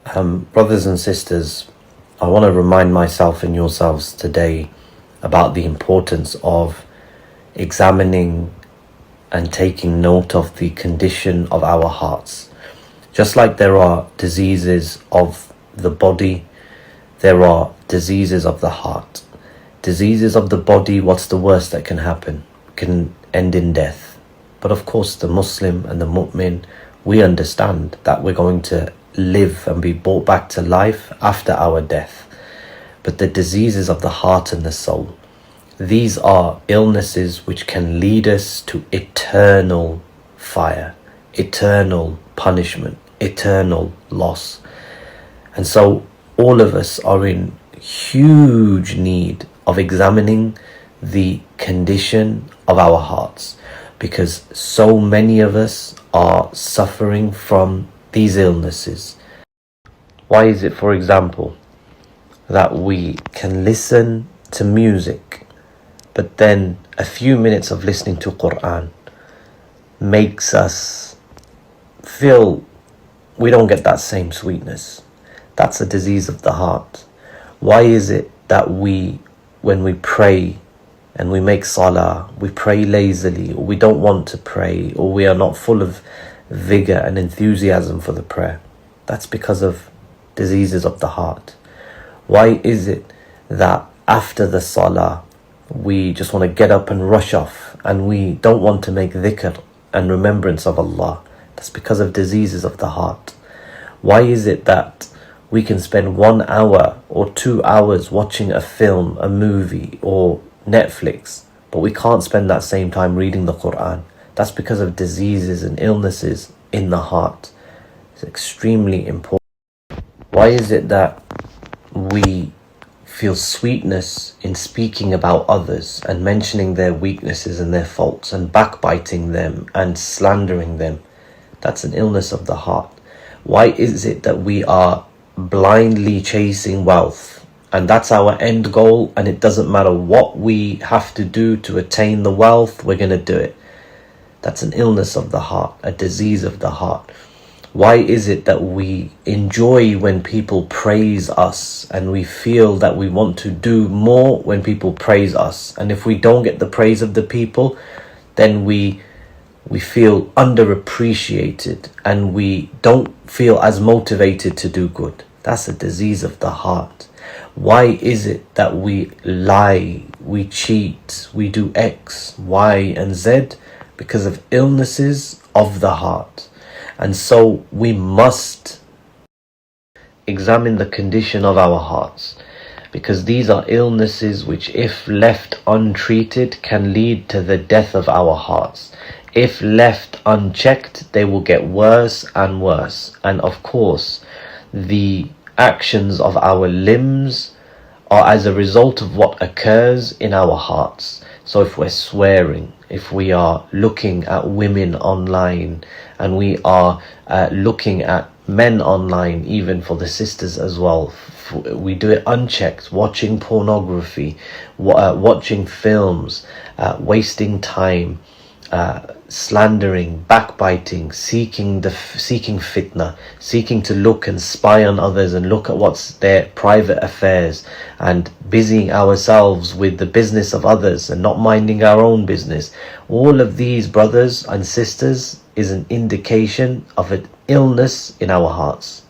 Brothers and sisters, I want to remind myself and yourselves today about the importance of examining and taking note of the condition of our hearts. Just like there are diseases of the body, there are diseases of the heart. Diseases of the body, what's the worst that can happen? Can end in death. But of course, the Muslim and the mu'min, we understand that we're going to live and be brought back to life after our death. But the diseases of the heart and the soul, these are illnesses which can lead us to eternal fire, eternal punishment, eternal loss. And so all of us are in huge need of examining the condition of our hearts, because so many of us are suffering from these illnesses. Why is it, for example, that we can listen to music, but then a few minutes of listening to Quran makes us feel we don't get that same sweetness? That's a disease of the heart. Why is it that when we pray and we make salah, we pray lazily, or we don't want to pray, or we are not full of vigor and enthusiasm for the prayer? That's because of diseases of the heart. Why is it that after the salah we just want to get up and rush off, and we don't want to make dhikr and remembrance of Allah? That's because of diseases of the heart. Why is it that we can spend 1 hour or 2 hours watching a film, a movie or Netflix, but we can't spend that same time reading the Quran? That's because of diseases and illnesses in the heart. It's extremely important. Why is it that we feel sweetness in speaking about others and mentioning their weaknesses and their faults and backbiting them and slandering them? That's an illness of the heart. Why is it that we are blindly chasing wealth, and that's our end goal, and it doesn't matter what we have to do to attain the wealth, we're going to do it? That's an illness of the heart, a disease of the heart. Why is it that we enjoy when people praise us, and we feel that we want to do more when people praise us, and if we don't get the praise of the people, then we feel underappreciated and we don't feel as motivated to do good? That's a disease of the heart. Why is it that we lie, we cheat, we do X, Y, and Z? Because of illnesses of the heart. And so we must examine the condition of our hearts, because these are illnesses which, if left untreated, can lead to the death of our hearts. If left unchecked, they will get worse and worse. And of course, the actions of our limbs are as a result of what occurs in our hearts. So if we're swearing, if we are looking at women online, and we are looking at men online, even for the sisters as well, we do it unchecked, watching pornography, watching films, wasting time, slandering, backbiting, seeking fitna, seeking to look and spy on others and look at what's their private affairs, and busying ourselves with the business of others and not minding our own business. All of these, brothers and sisters, is an indication of an illness in our hearts.